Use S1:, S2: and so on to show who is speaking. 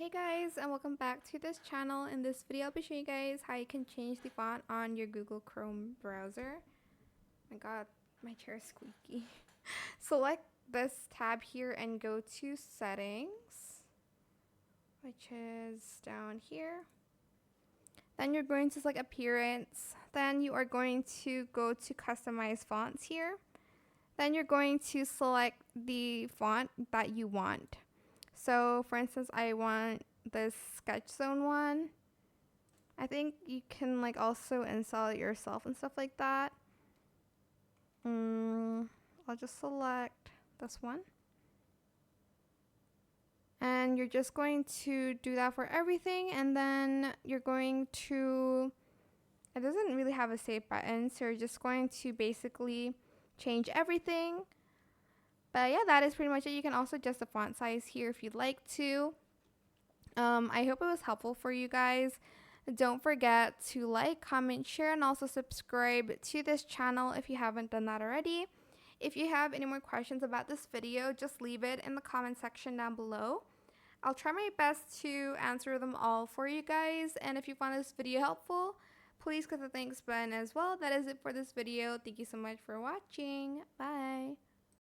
S1: Hey guys, and welcome back to this channel. In this video I'll be showing you guys how you can change the font on your Google Chrome browser. Oh my god, my chair is squeaky. Select this tab here and go to settings, which is down here. Then you're going to select appearance. Then you are going to go to customize fonts here. Then you're going to select the font that you want. So for instance, I want this Sketch Zone one. I think you can like also install it yourself and stuff like that. I'll just select this one. And you're just going to do that for everything, and then you're going to, it doesn't really have a save button, so you're just going to basically change everything. But yeah, that is pretty much it. You can also adjust the font size here if you'd like to. I hope it was helpful for you guys. Don't forget to like, comment, share, and also subscribe to this channel if you haven't done that already. If you have any more questions about this video, just leave it in the comment section down below. I'll try my best to answer them all for you guys. And if you found this video helpful, please click the thanks button as well. That is it for this video. Thank you so much for watching. Bye.